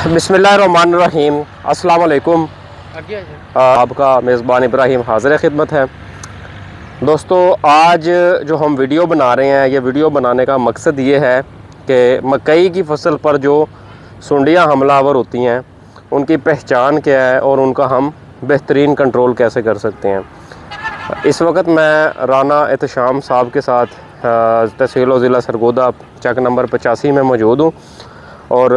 बिस्मिल्लाहिर्रहमानिर्रहीम। अस्सलाम वालेकुम। आपका मेज़बान इब्राहिम हाज़िर खिदमत है। दोस्तों, आज जो हम वीडियो बना रहे हैं, ये वीडियो बनाने का मकसद ये है कि मकई की फ़सल पर जो सुंडियाँ हमलावर होती हैं उनकी पहचान क्या है और उनका हम बेहतरीन कंट्रोल कैसे कर सकते हैं। इस वक्त मैं राना एहतशाम साहब के साथ तहसील व ज़िला सरगोदा चक नंबर 85 में मौजूद हूँ और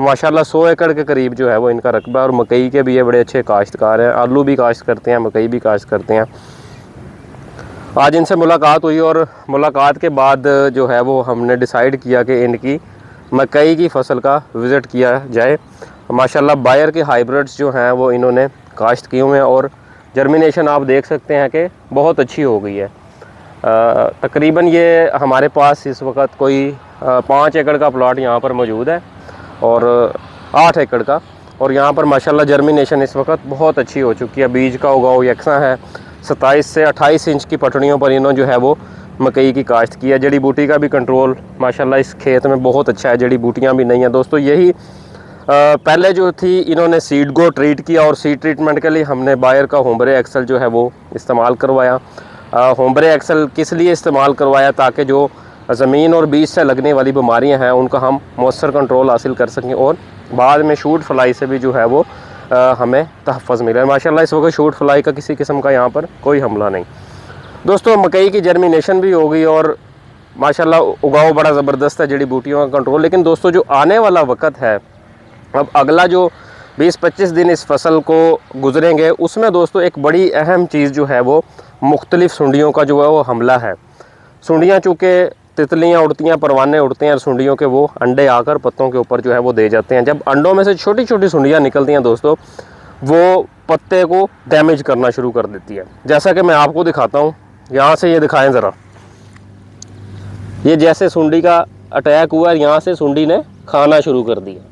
माशाल्लाह 100 एकड़ के करीब जो है वो इनका रकबा और मकई के भी ये बड़े अच्छे काश्तकार हैं। आलू भी काश्त करते हैं, मकई भी काश्त करते हैं। आज इनसे मुलाकात हुई और मुलाकात के बाद जो है वो हमने डिसाइड किया कि इनकी मकई की फ़सल का विज़िट किया जाए। माशाल्लाह बायर के हाइब्रिड्स जो हैं वो इन्होंने काश्त किए हुए हैं और जर्मिनेशन आप देख सकते हैं कि बहुत अच्छी हो गई है। तकरीबन ये हमारे पास इस वक्त कोई 5 एकड़ का प्लॉट यहाँ पर मौजूद है और 8 एकड़ का, और यहाँ पर माशाल्लाह जर्मिनेशन इस वक्त बहुत अच्छी हो चुकी है। बीज का उगाव यकसा है। 27 से 28 इंच की पटड़ियों पर इन्होंने जो है वो मकई की काश्त की है। जड़ी बूटी का भी कंट्रोल माशाल्लाह इस खेत में बहुत अच्छा है, जड़ी बूटियाँ भी नहीं हैं। दोस्तों, यही पहले जो थी इन्होंने सीड को ट्रीट किया और सीड ट्रीटमेंट के लिए हमने बायर का होम्ब्रे एक्सल जो है वो इस्तेमाल करवाया। होम्ब्रे एक्सल किस लिए इस्तेमाल करवाया? ताकि जो ज़मीन और बीज से लगने वाली बीमारियां हैं उनका हम मौसर कंट्रोल हासिल कर सकें और बाद में शूट फ्लाई से भी जो है वो हमें तहफ़्फ़ुज़ मिले। माशाल्लाह इस वक्त शूट फ्लाई का किसी किस्म का यहाँ पर कोई हमला नहीं। दोस्तों, मकई की जर्मिनेशन भी हो गई और माशाल्लाह उगाव बड़ा ज़बरदस्त है, जड़ी बूटियों का कंट्रोल। लेकिन दोस्तों, जो आने वाला वक्त है, अब अगला जो 20-25 दिन इस फसल को गुजरेंगे, उसमें दोस्तों एक बड़ी अहम चीज़ जो है वो मुख्तलिफ़ सुंडियों का जो है वो हमला है। सुंडियाँ चूँकि तितलियाँ उड़ती हैं, परवाने उड़ते हैं और सुंडियों के वो अंडे आकर पत्तों के ऊपर जो है वो दे जाते हैं। जब अंडों में से छोटी छोटी सुंडियाँ निकलती हैं दोस्तों, वो पत्ते को डैमेज करना शुरू कर देती है। जैसा कि मैं आपको दिखाता हूँ, यहाँ से ये दिखाएं ज़रा, ये जैसे सुंडी का अटैक हुआ, यहाँ से सुंडी ने खाना शुरू कर दिया।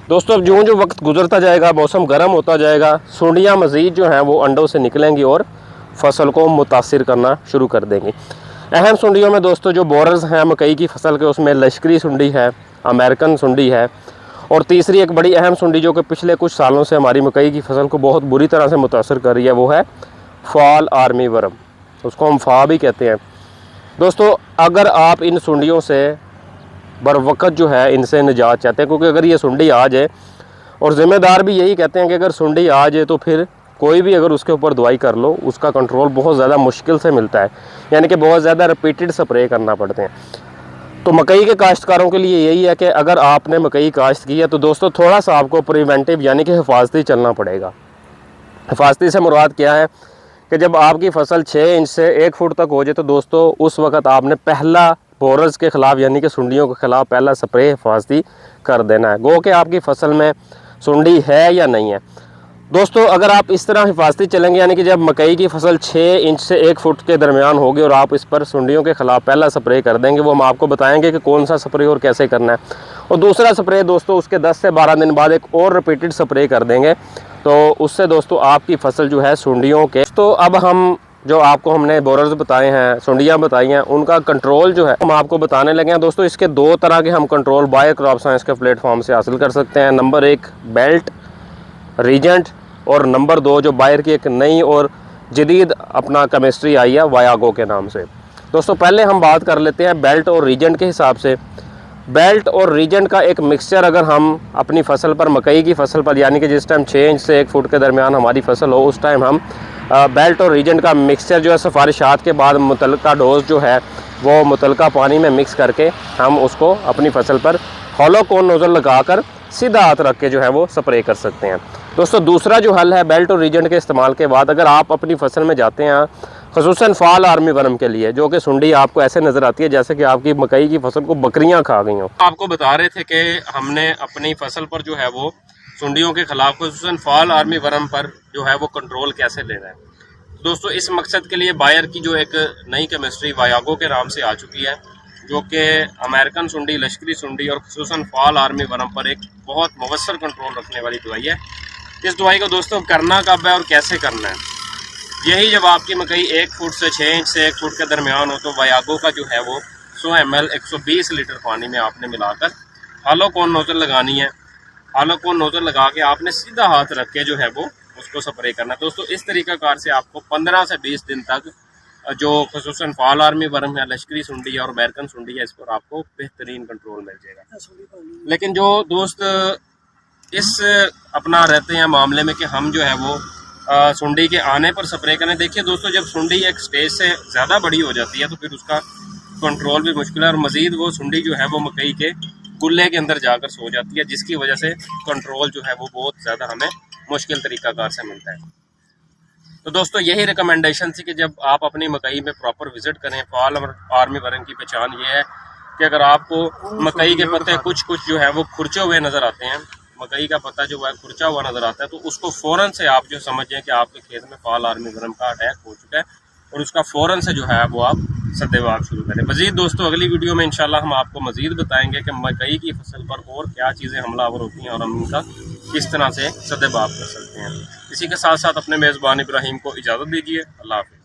दोस्तों, अब जो वक्त गुजरता जाएगा, मौसम गर्म होता जाएगा, सुंडियाँ मज़ीद जो हैं वो अंडों से निकलेंगी और फसल को मुतासिर करना शुरू कर देंगी। अहम सुंडियों में दोस्तों जो बोरर्स हैं मकई की फसल के, उसमें लश्करी सुंडी है, अमेरिकन सुंडी है, और तीसरी एक बड़ी अहम सुंडी जो कि पिछले कुछ सालों से हमारी मकई की फसल को बहुत बुरी तरह से मुतासर कर रही है, वो है फॉल आर्मी वर्म। उसको हम फा भी कहते हैं। दोस्तों, अगर आप इन सुंडियों से बर वक़्त जो है इनसे निजात चाहते हैं, क्योंकि अगर ये सुंडी आ जाए, और ज़िम्मेदार भी यही कहते हैं कि अगर सुंडी आ जाए तो फिर कोई भी अगर उसके ऊपर दवाई कर लो, उसका कंट्रोल बहुत ज़्यादा मुश्किल से मिलता है, यानी कि बहुत ज़्यादा रिपीटेड स्प्रे करना पड़ते हैं। तो मकई के काश्तकारों के लिए यही है कि अगर आपने मकई काश्त की है तो दोस्तों थोड़ा सा आपको प्रिवेंटिव यानी कि हिफाजती चलना पड़ेगा। हिफाजती से मुराद क्या है कि जब आपकी फसल 6 इंच से 1 फुट तक हो जाए तो दोस्तों उस वक्त आपने पहला बोरर्स के ख़िलाफ़ यानी कि सुंडियों के ख़िलाफ़ पहला स्प्रे हिफाजती कर देना है, गो कि आपकी फसल में सुंडी है या नहीं है। दोस्तों, अगर आप इस तरह हिफाजती चलेंगे, यानी कि जब मकई की फसल 6 इंच से 1 फुट के दरमियान होगी और आप इस पर सुंडियों के ख़िलाफ़ पहला स्प्रे कर देंगे, वो हम आपको बताएंगे कि कौन सा स्प्रे और कैसे करना है। और दूसरा स्प्रे दोस्तों उसके 10 से 12 दिन बाद एक और रिपीटेड स्प्रे कर देंगे, तो उससे दोस्तों आपकी फसल जो है सुंडियों के। तो अब हम जो आपको हमने बोरर्स बताए हैं, सुंडियाँ बताई हैं, उनका कंट्रोल जो है हम आपको बताने लगे हैं। दोस्तों, इसके 2 तरह के हम कंट्रोल बायर क्रॉप साइंस के प्लेटफॉर्म से हासिल कर सकते हैं। नंबर 1 बेल्ट रीजेंट, और नंबर 2 जो बायर की एक नई और जदीद अपना केमिस्ट्री आई है वायागो के नाम से। दोस्तों, पहले हम बात कर लेते हैं बेल्ट और रीजेंट के हिसाब से। बेल्ट और रीजेंट का एक मिक्सचर अगर हम अपनी फसल पर, मकई की फसल पर, यानी कि जिस टाइम 6 इंच से 1 फुट के दरमियान हमारी फसल हो, उस टाइम हम बेल्ट और रीजेंट का मिक्सचर जो है सिफारिशात के बाद मुतल्लिका डोज जो है वो मुतल्लिका पानी में मिक्स करके हम उसको अपनी फसल पर हॉलो कोन नोज़ल लगाकर सीधा हाथ रख के जो है वो स्प्रे कर सकते हैं। दोस्तों, दूसरा जो हल है बेल्ट और रीजेंट के इस्तेमाल के बाद, अगर आप अपनी फसल में जाते हैं ख़ुसूसन फॉल आर्मी वर्म के लिए, जो कि सुंडी आपको ऐसे नज़र आती है जैसे कि आपकी मकई की फसल को बकरियां खा गई हों। आपको बता रहे थे कि हमने अपनी फसल पर जो है वो सुंडियों के ख़िलाफ़ ख़ुसूसन फॉल आर्मी वर्म पर जो है वो कंट्रोल कैसे लेना है। दोस्तों, इस मकसद के लिए बायर की जो एक नई केमिस्ट्री वायागो के नाम से आ चुकी है, जो कि अमेरिकन सुंडी, लश्करी सुंडी और ख़ुसूसन फॉल आर्मी वर्म पर एक बहुत मुवस्सर कंट्रोल रखने वाली दवाई है। इस दवाई को दोस्तों करना कब है और कैसे करना है, यही जब आपकी मकई 1 फुट से 6 इंच से 1 फुट के दरमियान हो तो वायागो का जो है वो 100 ml 120 लीटर पानी में आपने मिलाकर हॉलो कोन नोजल लगानी है। हालक को नोजल लगा के आपने सीधा हाथ रख के जो है वो उसको स्प्रे करना है। दोस्तों इस तरीकाकार से आपको 15 से 20 दिन तक जो खसूसन फॉल आर्मी वर्म है, लश्करी सुंडी है और अमेरिकन सुंडी है, इस पर आपको बेहतरीन कंट्रोल मिल जाएगा। लेकिन जो दोस्त इस अपना रहते हैं मामले में कि हम जो है वो सुंडी के आने पर स्प्रे करें, देखिए दोस्तों जब सुंडी एक स्टेज से ज़्यादा बड़ी हो जाती है तो फिर उसका कंट्रोल भी मुश्किल है और मज़ीद वो सुंडी जो है वो मकई के गुल्ले के अंदर जाकर सो जाती है, जिसकी वजह से कंट्रोल जो है वो बहुत ज़्यादा हमें मुश्किल तरीकाकार से मिलता है। तो दोस्तों यही रिकमेंडेशन थी कि जब आप अपनी मकई में प्रॉपर विजिट करें, फॉल आर्मी वर्म की पहचान ये है कि अगर आपको मकई के पत्ते कुछ जो है वो खुरचे हुए नज़र आते हैं, मकई का पत्ता जो है खुरचा हुआ नज़र आता है, तो उसको फ़ौरन से आप जो समझें कि आपके खेत में फॉल आर्मी वर्म का अटैक हो चुका है और उसका फ़ौरन से जो है वो आप सद्देबाग शुरू करें। मज़ीद दोस्तों अगली वीडियो में इंशाल्लाह हम आपको मज़ीद बताएंगे कि मकई की फसल पर और क्या चीज़ें हमलावर होती हैं और हम इनका किस तरह से सद्देबाग कर सकते हैं। इसी के साथ साथ अपने मेज़बान इब्राहिम को इजाज़त दीजिए। अल्लाह हाफ़िज़।